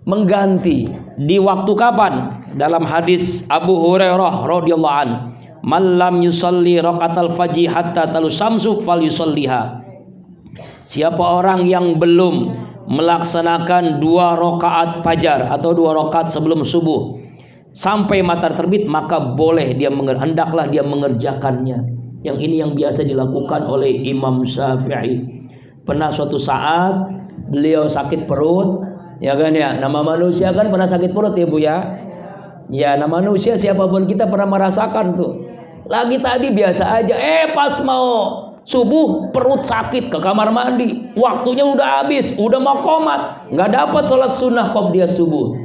mengganti di waktu kapan? Dalam hadis Abu Hurairah radhiyallahu an, "Man lam yusalli raqatal fajr hatta talus samsu falyusalliha." Siapa orang yang belum melaksanakan 2 rakaat fajar atau 2 rakaat sebelum subuh sampai matahari terbit, maka boleh dia hendaklah dia mengerjakannya. Yang ini yang biasa dilakukan oleh Imam Syafi'i. Pernah suatu saat beliau sakit perut, ya kan ya. Nama manusia kan pernah sakit perut ya Bu ya. Ya, nama manusia siapapun kita pernah merasakan tuh. Lagi tadi biasa aja, pas mau subuh perut sakit, ke kamar mandi. Waktunya udah habis, udah mau qomat, nggak dapat sholat sunnah qobliyah subuh.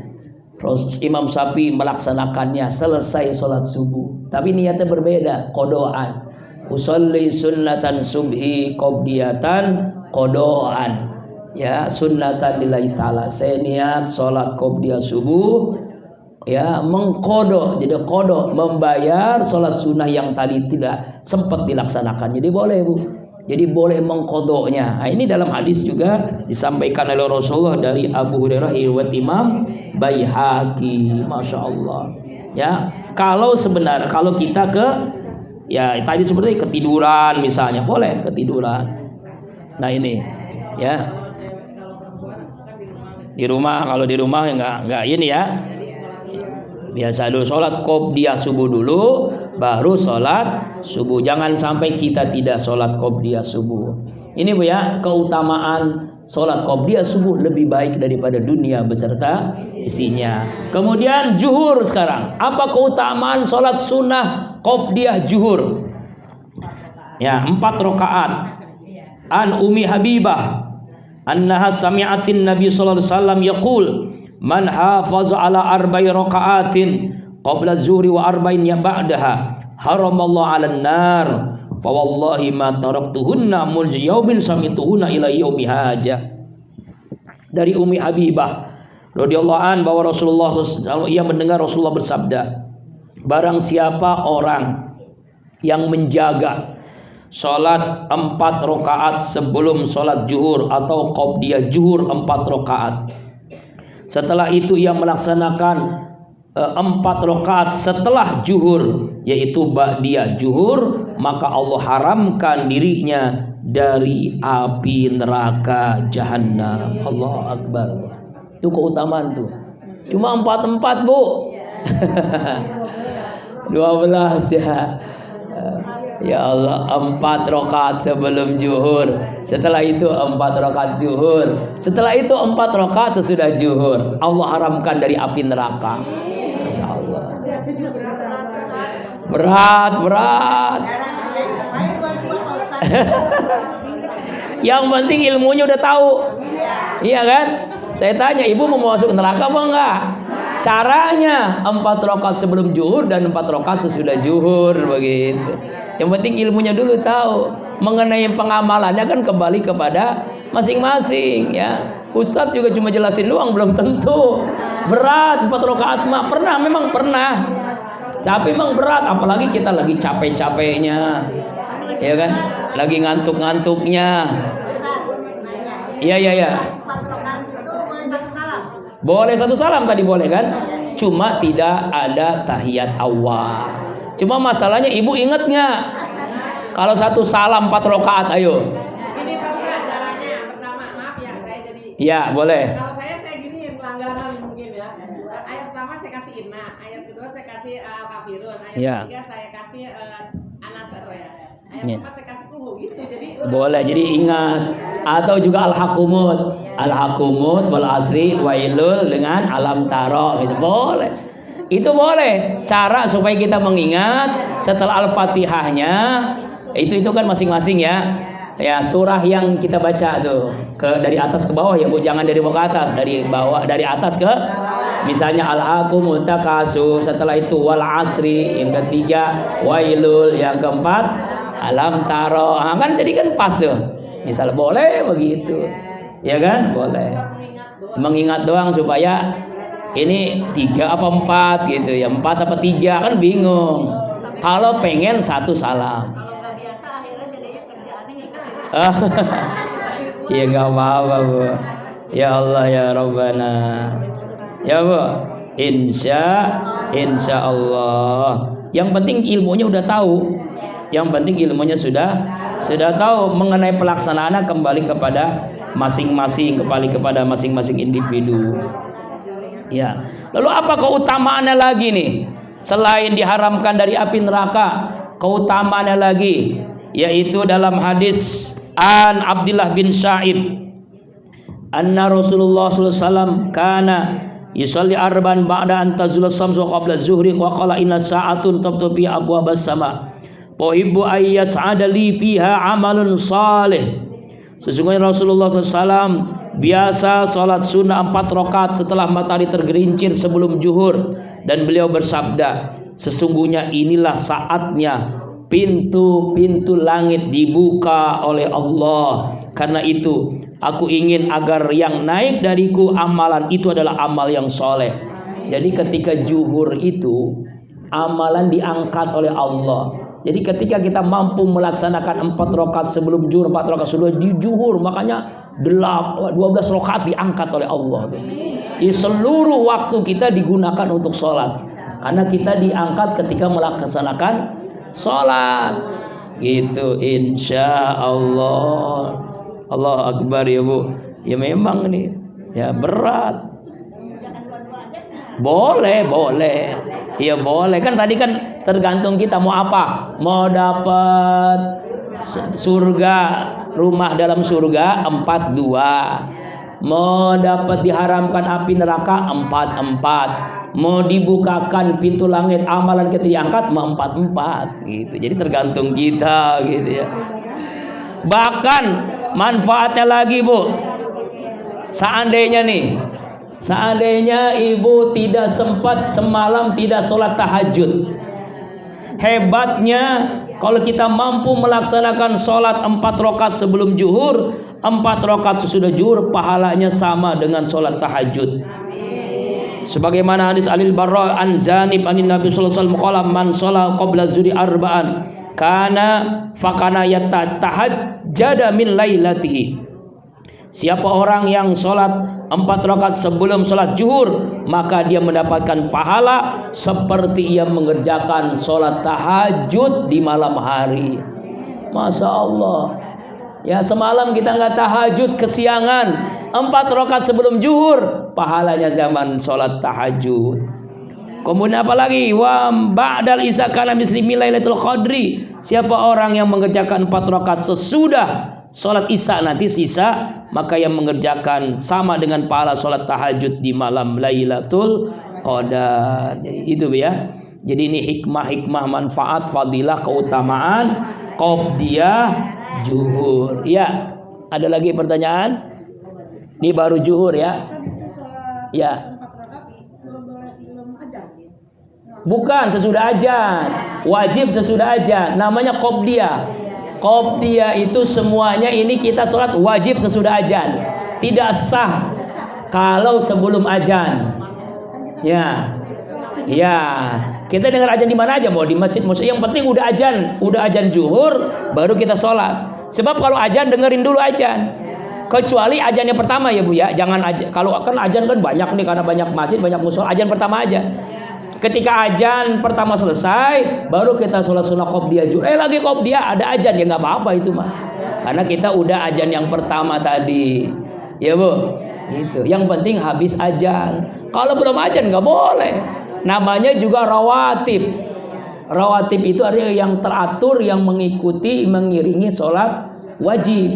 Terus Imam Syafi'i melaksanakannya, selesai sholat subuh. Tapi niatnya berbeda, qodoan. Usolli sunnatan subhi qobliyatan qodoan. Ya, sunnatan lillahi ta'ala. Saya niat sholat qobliyah subuh, ya, mengkodok. Jadi kodok, membayar sholat sunnah yang tadi tidak sempat dilaksanakan. Jadi boleh Bu, jadi boleh mengkodoknya. Nah, ini dalam hadis juga disampaikan oleh Rasulullah dari Abu Hurairah riwayat Imam Baihaqi. Masya Allah. Ya, kalau kita ya tadi seperti ketiduran misalnya, boleh ketiduran. Nah ini ya, di rumah, kalau di rumah ya nggak ini ya, biasa dulu sholat qobliyah subuh dulu, baru sholat subuh. Jangan sampai kita tidak sholat qobliyah subuh. Ini Bu ya, keutamaan sholat qobliyah subuh lebih baik daripada dunia beserta isinya. Kemudian zuhur sekarang. Apa keutamaan sholat sunnah qobliyah zuhur? Ya, 4 rakaat. An Ummi Habibah annaha sami'atin Nabi sallallahu alaihi wasallam yaqul, man hafaza ala arba'i raka'atin qabla zuhri wa arba'in ya ba'daha haramallahu 'alan nar fa wallahi ma taraktuhunna mulj yaumin samituhunna ila yaumi hajah. Dari Ummi Habibah radhiyallahu an bahwa Rasulullah SAW ia mendengar Rasulullah bersabda, barang siapa orang yang menjaga salat 4 rakaat sebelum salat zuhur atau qobliyah zuhur 4 rakaat, setelah itu ia melaksanakan 4 rakaat setelah zuhur, yaitu ba'diyah zuhur, maka Allah haramkan dirinya dari api neraka jahanam. Allahu Akbar. Itu keutamaan tuh. Cuma 4 Bu. 12 ya. Ya Allah, 4 rakaat sebelum zuhur. Setelah itu 4 rakaat zuhur. Setelah itu 4 rakaat sesudah zuhur. Allah haramkan dari api neraka. Masya Allah. Berat. Yang penting ilmunya udah tahu. Iya kan? Saya tanya, ibu mau masuk neraka apa enggak? Caranya 4 rakaat sebelum zuhur dan 4 rakaat sesudah zuhur, begitu. Yang penting ilmunya dulu tahu. Mengenai pengamalannya kan kembali kepada masing-masing ya. Ustadz juga cuma jelasin doang, belum tentu. Berat 4 rakaat mah memang pernah. Tapi memang berat, apalagi kita lagi capek-capeknya. Ya kan? Lagi ngantuk-ngantuknya. Iya. Boleh 1 salam tadi boleh kan? Cuma tidak ada tahiyat awal. Cuma masalahnya ibu inget nggak? Kalau 1 salam 4 rakaat, ayo. Ini tahu nggak caranya? Pertama, maaf ya, saya jadi. Iya, boleh. Kalau saya gini pelanggaran mungkin ya. Ayat pertama saya kasih inna, ayat kedua saya kasih kafirun, ayat ketiga saya kasih anasar ya. Ayat keempat saya kasih kuhu gitu. Jadi boleh, jadi ingat. Atau juga al-hakumut wal asri wailul dengan alam taro, bisa boleh. Itu boleh. Cara supaya kita mengingat setelah Al-Fatihahnya itu kan masing-masing ya. Ya, surah yang kita baca tuh dari atas ke bawah ya Bu, jangan dari bawah ke atas, dari atas ke misalnya al-haqumut takatsur, setelah itu wal asri, yang ketiga wailul, yang keempat alam taro. Nah, kan jadi kan pas tuh. Misal boleh begitu. Ya kan? Boleh. Mengingat doang supaya ini 3 apa 4 gitu ya, 4 apa 3 kan bingung. Kalau pengen 1 salam. kalau nggak biasa akhirnya jadinya kerjaannya ngikutin. Ya nggak apa-apa Bu. Ya Allah ya Rabbana. Ya Bu, insya Allah. Yang penting ilmunya udah tahu. Yang penting ilmunya sudah tahu. Mengenai pelaksanaannya kembali kepada masing-masing, kembali kepada masing-masing individu. Ya. Lalu apa keutamaannya lagi nih? Selain diharamkan dari api neraka, keutamaannya lagi yaitu dalam hadis an Abdullah bin Sa'ib anna Rasulullah sallallahu alaihi wasallam kana yusalli arban ba'da an tazula samsu qabla zuhri wa qala inna sa'atun tabtu abwabas sama pohibbu ayyas'ada li fiha amalun salih. Sesungguhnya Rasulullah SAW biasa sholat sunnah 4 rakaat setelah matahari tergelincir sebelum zuhur, dan beliau bersabda, sesungguhnya inilah saatnya pintu-pintu langit dibuka oleh Allah. Karena itu aku ingin agar yang naik dariku amalan itu adalah amal yang soleh. Jadi ketika zuhur itu amalan diangkat oleh Allah. Jadi ketika kita mampu melaksanakan 4 rakaat sebelum zuhur, 4 rakaat sudah di zuhur, makanya 12 rakaat diangkat oleh Allah. Di seluruh waktu kita digunakan untuk sholat, karena kita diangkat ketika melaksanakan sholat. Gitu, insya Allah. Allah Akbar ya Bu. Ya memang nih, ya berat. Boleh. Iya boleh, kan tadi kan tergantung kita mau apa. Mau dapat surga, rumah dalam surga 42. Mau dapat diharamkan api neraka 44. Mau dibukakan pintu langit amalan kita diangkat 44 gitu. Jadi tergantung kita gitu ya. Bahkan manfaatnya lagi Bu. Seandainya ibu tidak sempat semalam tidak sholat tahajud, hebatnya kalau kita mampu melaksanakan sholat 4 rakaat sebelum zuhur, 4 rakaat sesudah zuhur, pahalanya sama dengan sholat tahajud. Sebagaimana hadis Alil Barra an Zanib anin Nabi sallallahu alaihi wasallam qala man shalla qabla zuhri arba'an kana yatahajjada min lailatihi. Siapa orang yang sholat 4 rakaat sebelum sholat zuhur, maka dia mendapatkan pahala seperti ia mengerjakan sholat tahajud di malam hari. Masya Allah. Ya semalam kita nggak tahajud, kesiangan 4 rakaat sebelum zuhur, pahalanya zaman sholat tahajud. Kemudian apa lagi? Wa ba'dal isya kana misli lailatul qadri. Siapa orang yang mengerjakan 4 rakaat sesudah sholat isya nanti sisa, maka yang mengerjakan sama dengan pahala sholat tahajud di malam Lailatul Qadar. Itu ya. Jadi ini hikmah manfaat, fadilah, keutamaan qobliyah zuhur. Ya, ada lagi pertanyaan? Ini baru zuhur ya. Ya. Bukan sesudah azan. Wajib sesudah azan. Namanya qobliyah. Qobliyah itu semuanya ini kita sholat wajib sesudah azan. Tidak sah kalau sebelum azan. Ya. Kita dengar azan di mana aja, mau di masjid, maksudnya yang penting udah azan zuhur baru kita sholat. Sebab kalau azan dengerin dulu azan. Kecuali azan yang pertama ya Bu ya. Jangan azan, kalau kan azan kan banyak nih karena banyak masjid, banyak musola. Azan pertama aja. Ketika azan pertama selesai, baru kita sholat sunnah qobliyah zuhur. Lagi qobliyah ada azan ya nggak apa-apa itu mah. Karena kita udah azan yang pertama tadi, ya Bu. Itu. Yang penting habis azan. Kalau belum azan nggak boleh. Namanya juga rawatib. Rawatib itu artinya yang teratur, yang mengiringi sholat wajib.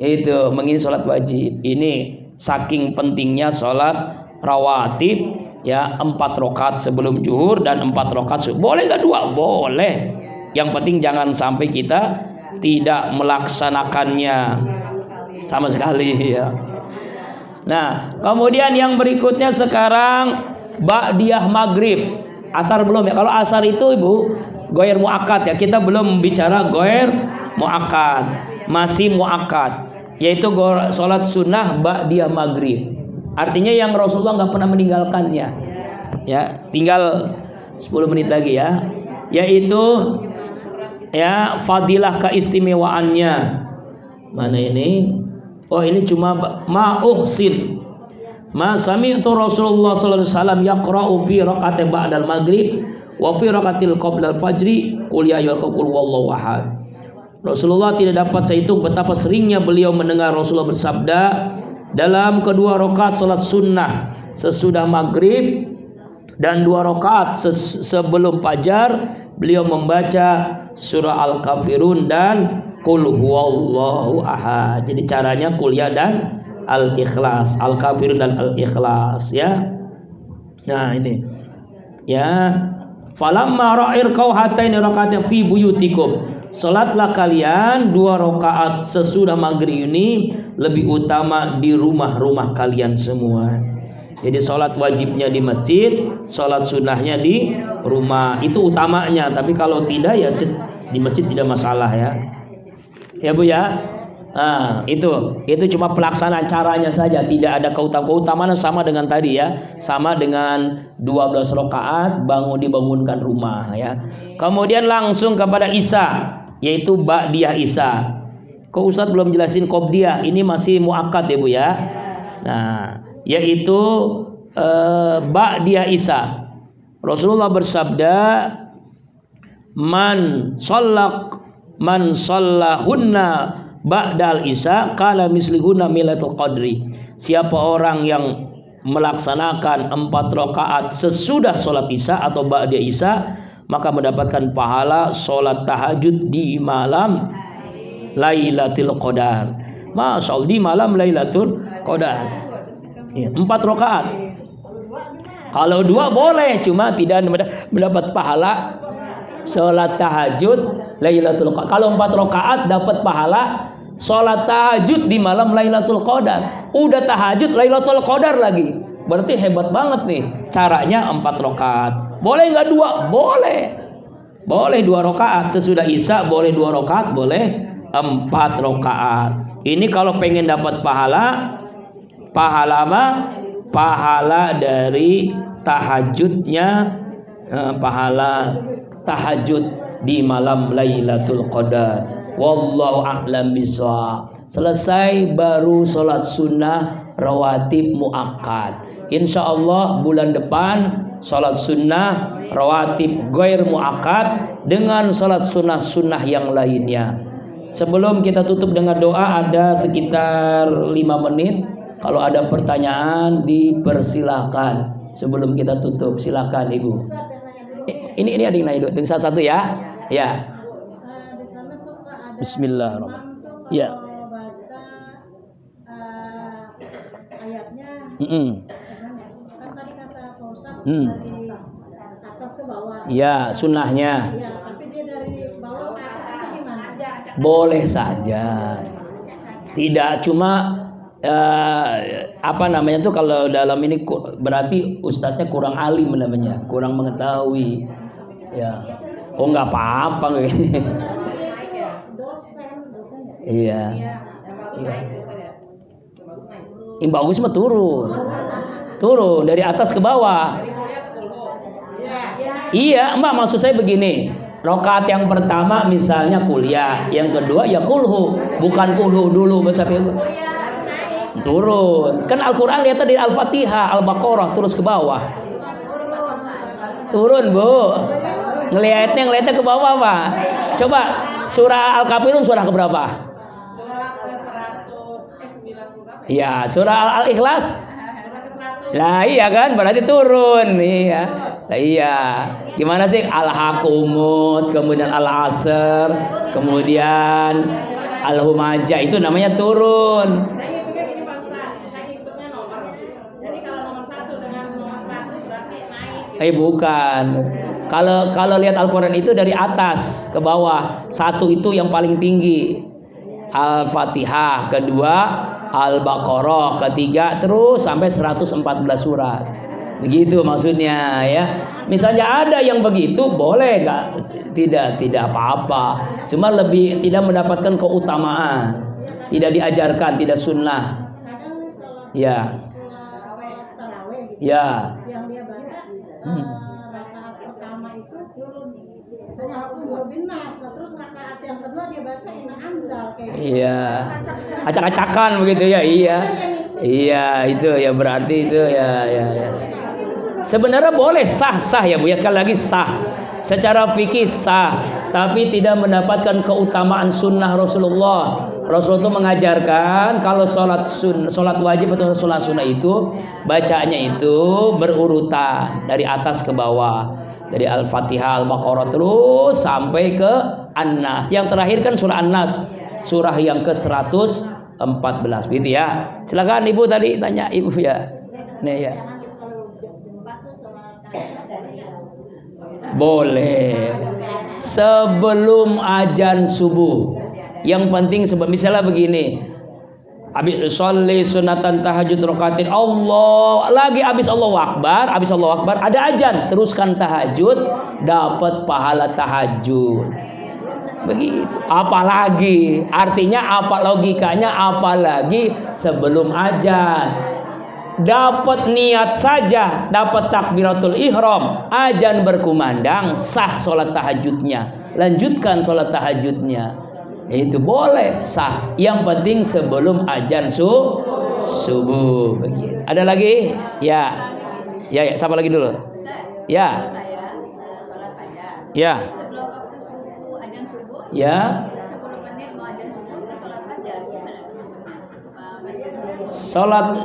Itu mengiringi sholat wajib. Ini saking pentingnya sholat rawatib. Ya 4 rakaat sebelum zuhur dan 4 rakaat boleh nggak 2? Boleh. Yang penting jangan sampai kita tidak melaksanakannya sama sekali ya. Nah kemudian yang berikutnya sekarang ba'diyah maghrib. Asar belum ya. Kalau asar itu Ibu goyer muakkad ya. Kita belum bicara goyer muakkad, masih muakkad, yaitu sholat sunnah ba'diyah maghrib. Artinya yang Rasulullah nggak pernah meninggalkannya. Ya, tinggal 10 menit lagi ya. Yaitu ya fadilah keistimewaannya. Mana ini? Oh ini cuma ma'uhsin. Ma sami'tu Rasulullah sallallahu alaihi wasallam yaqra'u fi raq'ati ba'dal maghrib wa fi raqatil qabla al-fajri qul ya ayyuhal qul wallahu ahad. Rasulullah tidak dapat saya hitung betapa seringnya beliau mendengar Rasulullah bersabda dalam kedua rakaat salat sunnah sesudah maghrib dan 2 rakaat sebelum fajar beliau membaca surah Al-Kafirun dan qul huwallahu ahad. Jadi caranya kuliah dan Al-Ikhlas, Al-Kafirun dan Al-Ikhlas ya. Nah ini ya, falamma ra'ir kau hataini rakaat fi buyutikum, salatlah kalian 2 rakaat sesudah maghrib ini lebih utama di rumah-rumah kalian semua. Jadi salat wajibnya di masjid, salat sunnahnya di rumah, itu utamanya. Tapi kalau tidak ya di masjid tidak masalah ya. Ya Bu ya. Nah, itu cuma pelaksanaan caranya saja, tidak ada keutamaan sama dengan tadi ya, sama dengan 12 rakaat dibangunkan rumah ya. Kemudian langsung kepada Isya, yaitu Ba'diyah Isya. Kok Ustaz belum jelasin Qobdiyah? Ini masih muakkad ya Bu ya. Nah, yaitu Ba'diyah Isya. Rasulullah bersabda, man shallahunna ba'dal isya kana mislihuna milatul qadri. Siapa orang yang melaksanakan 4 rakaat sesudah sholat isya atau ba'da isya, maka mendapatkan pahala sholat tahajud di malam Lailatul Qadar. Masya Allah, di malam Lailatul Qadar 4 rakaat. Kalau 2 boleh, cuma tidak mendapat pahala sholat tahajud Lailatul Qadar. Kalau 4 rakaat dapat pahala sholat tahajud di malam Lailatul Qadar. Udah tahajud Lailatul Qadar lagi. Berarti hebat banget nih. Caranya 4 rakaat. Boleh nggak 2? Boleh. Boleh 2 rakaat sesudah Isya, boleh 2 rakaat, boleh 4 rakaat. Ini kalau pengen dapat pahala apa? Pahala dari tahajudnya, pahala tahajud di malam Lailatul Qadar. Wallahu a'lam bishawab. Selesai baru sholat sunnah rawatib muakkad. Insya Allah bulan depan sholat sunnah rawatib ghair muakkad dengan sholat sunnah yang lainnya. Sebelum kita tutup dengan doa, ada sekitar 5 menit. Kalau ada pertanyaan dipersilahkan sebelum kita tutup. Silakan Ibu. Ini ada yang nanya dulu. Satu ya. Ya. Bismillahirrahmanirrahim. Ya. Ayatnya kan tadi kata Pak Ustaz dari atas ke bawah. Ya, sunnahnya. Ya, tapi dia dari bawah ke atas itu gimana? Boleh saja. Tidak cuma apa namanya tuh, kalau dalam ini berarti ustadznya kurang alim namanya, kurang mengetahui. Ya. Oh nggak apa-apa. Iya. Yang bagus mah turun dari atas ke bawah. Iya, Mbak, maksud saya begini. Rakaat yang pertama misalnya kuliah, yang kedua ya kulhu, bukan kulhu dulu bahasa turun. Kan Al-Qur'an lihat dari Al-Fatihah, Al-Baqarah terus ke bawah. Turun, Bu. Ngelihatnya ke bawah, Pak. Coba surah Al-Kafirun surah ke berapa? Ya, surah Al-Ikhlas. Lah iya kan, berarti turun. Iya. Lah iya. Gimana sih? Al-Hakumut, kemudian Al-Asr, kemudian Al-Humajah, itu namanya turun. Bukan. Kalau lihat Al-Qur'an itu dari atas ke bawah. 1 itu yang paling tinggi. Al-Fatihah, kedua Al-Baqarah, ketiga terus sampai 114 surat. Begitu maksudnya ya. Misalnya ada yang begitu boleh enggak? Tidak apa-apa. Cuma lebih tidak mendapatkan keutamaan. Tidak diajarkan, tidak sunnah. Ya. Ya. Yang dia baca rakaat pertama itu misalnya aku binas, terus rakaat yang kedua dia baca Inna Anzal kayak gitu. Iya. Acak-acakan begitu ya, iya. Iya, itu ya berarti itu ya. Sebenarnya boleh sah ya Bu ya, sekali lagi sah. Secara fikih sah, tapi tidak mendapatkan keutamaan sunnah Rasulullah. Rasulullah itu mengajarkan kalau sholat wajib atau sholat sunnah itu bacaannya itu berurutan dari atas ke bawah, dari Al-Fatihah, Al-Baqarah terus sampai ke An-Nas. Yang terakhir kan surah An-Nas, surah yang ke-114 begitu ya. Silakan Ibu tadi tanya Ibu ya. Nih ya. Boleh sebelum azan subuh. Yang penting misalnya begini, habis sholli sunatan tahajud rakaatin, habis Allahu Akbar ada azan, teruskan tahajud, dapat pahala tahajud. Begitu. Apalagi artinya logikanya apalagi sebelum azan. Dapat niat saja, dapat takbiratul ihram, azan berkumandang, sah sholat tahajudnya, lanjutkan sholat tahajudnya, itu boleh sah. Yang penting sebelum azan subuh. Begitu. Ada lagi? Ya, siapa lagi dulu? Ya. Sholat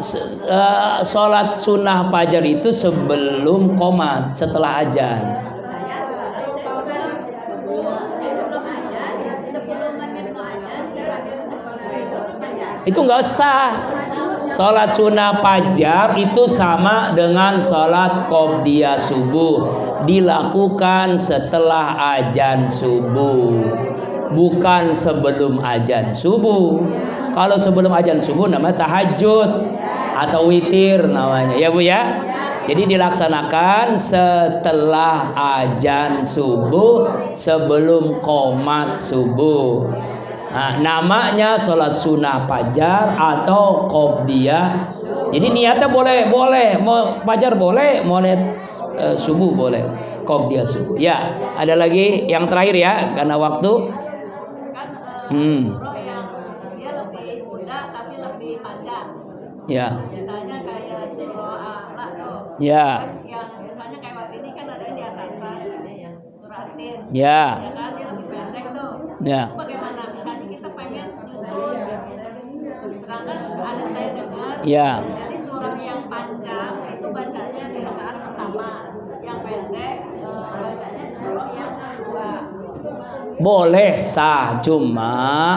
sunnah fajar itu sebelum qomat, setelah azan. Itu nggak sah. Sholat sunnah fajar itu sama dengan sholat qobliyah subuh, dilakukan setelah azan subuh, bukan sebelum azan subuh. Kalau sebelum azan subuh namanya tahajud atau witir namanya, ya Bu ya. Jadi dilaksanakan setelah azan subuh, sebelum qomat subuh. Nah, namanya sholat sunnah fajar atau qobliyah. Jadi niatnya boleh, mau fajar boleh, mau niat subuh boleh, qobliyah subuh. Ya, ada lagi yang terakhir ya, karena waktu. Ya. Misalnya kayak surah A'la tuh. Ya. Yang misalnya kayak waktu ini kan ada di atasan surah Atin. Ya. Ya kan dia lebih pendek tuh. Ya. Bagaimana misalnya kita pengen nyusul, sedangkan ada saya dengar. Ya. Jadi surah yang panjang itu bacanya di rakaat pertama, yang pendek bacanya di surah yang kedua. Boleh sah, cuma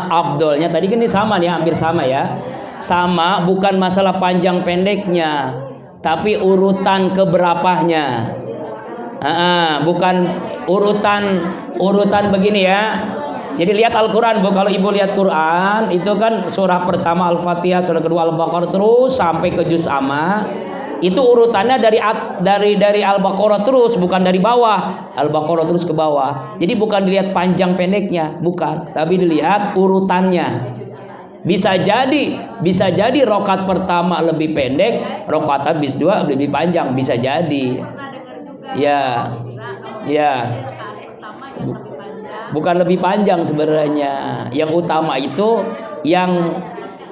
afdolnya tadi kan ini sama nih, hampir sama ya. Sama, bukan masalah panjang pendeknya, tapi urutan keberapahnya. Bukan urutan begini ya. Jadi lihat Al-Quran Bu, kalau Ibu lihat Quran itu kan surah pertama Al-Fatihah, surah kedua Al-Baqarah terus sampai ke juz amma. Itu urutannya dari Al-Baqarah terus, bukan dari bawah. Al-Baqarah terus ke bawah. Jadi bukan dilihat panjang pendeknya, bukan, tapi dilihat urutannya. Bisa jadi rakaat pertama lebih pendek, rakaat habis dua lebih panjang, bisa jadi. Ya. Bukan lebih panjang sebenarnya. Yang utama itu yang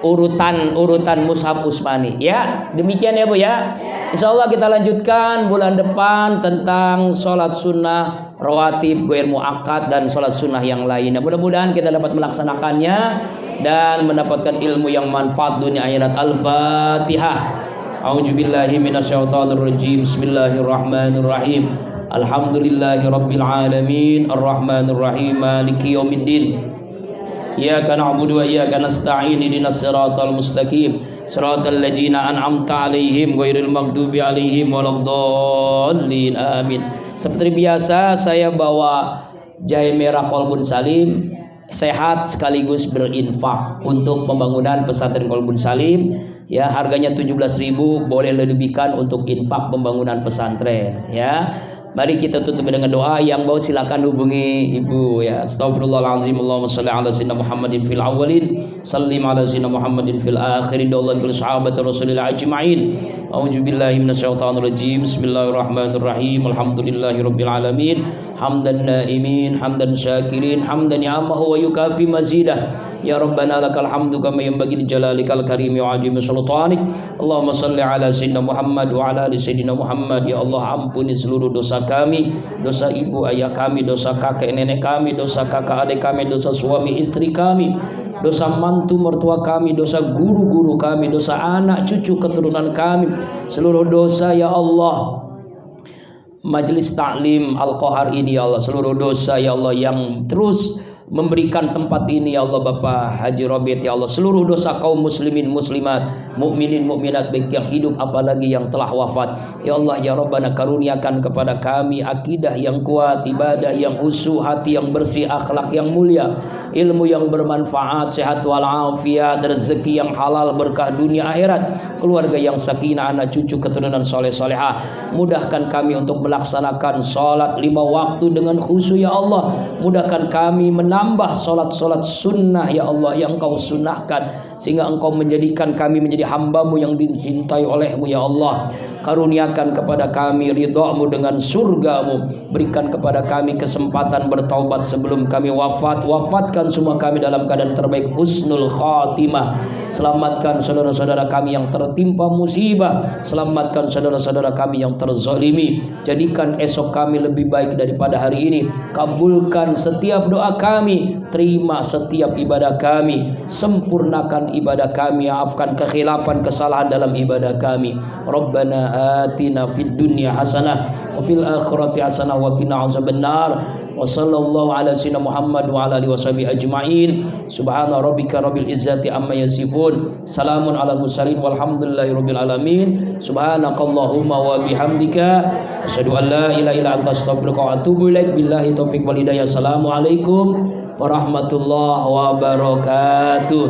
urutan mushaf Utsmani. Ya, demikian ya Bu ya. Insyaallah kita lanjutkan bulan depan tentang sholat sunnah rawatib, ghair muakkad dan sholat sunnah yang lainnya. Mudah-mudahan kita dapat melaksanakannya dan mendapatkan ilmu yang manfaat dunia akhirat. Al-Fatihah. A'udzubillahi minasyaitonirrajim. Bismillahirrahmanirrahim. Alhamdulillahirabbil alamin, arrahmanirrahim, maliki yaumiddin. Iyyaka na'budu wa iyyaka nasta'in, ihdinas siratal mustaqim, siratal ladzina an'amta 'alaihim ghairil maghdubi 'alaihim waladdallin. Amin. Seperti biasa saya bawa jahe merah Qalbun Salim, sehat sekaligus berinfak untuk pembangunan pesantren Qalbun Salim. Ya, harganya 17.000, boleh lebihkan untuk infak pembangunan pesantren ya. Mari kita tutup dengan doa. Yang mau silakan hubungi Ibu ya. Astagfirullahalazim. Allahumma shalli ala sayyidina Muhammadin fil awwalin, sallim ala sayyidina Muhammadin fil akhirin, dallan kulli sahabati rasulillah ajma'in. A'udzubillahi minasyaitonir rajim. Bismillahirrahmanirrahim. Alhamdulillahirabbil alamin. Hamdan naimin, hamdan syakirin, hamdan ni'amahu wa yukafi mazidah. ya Rabbana lakal hamdu kama yanbaghi li jalalikal karimi wa azimi sultanik. Allahumma salli ala sayyidina Muhammad wa ala ali sayyidina Muhammad. Ya Allah, ampuni seluruh dosa kami, dosa ibu ayah kami, dosa kakek nenek kami, dosa kakak adik kami, dosa suami istri kami, dosa mantu mertua kami, dosa guru-guru kami, dosa anak cucu keturunan kami, seluruh dosa ya Allah. Majelis taklim Al-Qahar ini ya Allah, seluruh dosa ya Allah yang terus memberikan tempat ini ya Allah, Bapak Haji Robert ya Allah, seluruh dosa kaum muslimin muslimat, mukminin mukminat, baik yang hidup apalagi yang telah wafat ya Allah. Ya Rabbana, karuniakan kepada kami akidah yang kuat, ibadah yang khusyuk, hati yang bersih, akhlak yang mulia, ilmu yang bermanfaat, sehat walafiat, rezeki yang halal, berkah dunia akhirat, keluarga yang sakinah, anak cucu keturunan soleh solehah. Mudahkan kami untuk melaksanakan sholat 5 waktu dengan khusyuk ya Allah. Mudahkan kami menambah sholat-sholat sunnah ya Allah yang Engkau sunnahkan, sehingga Engkau menjadikan kami menjadi hambamu yang dicintai olehmu ya Allah. Karuniakan kepada kami ridhamu dengan surgamu. Berikan kepada kami kesempatan bertaubat sebelum kami wafat. Wafatkan semua kami dalam keadaan terbaik, husnul khatimah. Selamatkan saudara-saudara kami yang tertimpa musibah. Selamatkan saudara-saudara kami yang terzalimi. Jadikan esok kami lebih baik daripada hari ini. Kabulkan setiap doa kami. Terima setiap ibadah kami. Sempurnakan ibadah kami. Maafkan kekhilafan, kesalahan dalam ibadah kami. Rabbana atina fid dunya hasanah wa fil akhirati hasanah wa qina azabannar. Wa sallallahu ala sayyidina Muhammad wa ala alihi washabihi ajma'in. Subhana rabbika rabbil izzati amma yasifun. Salamun ala mursalin walhamdulillahi rabbil alamin. Subhanakallahumma wa bihamdika asyhadu an la ilaha illa anta astaghfiruka wa atubu ilaik. Billahi taufiq wal hidayah. Assalamualaikum warahmatullahi wabarakatuh.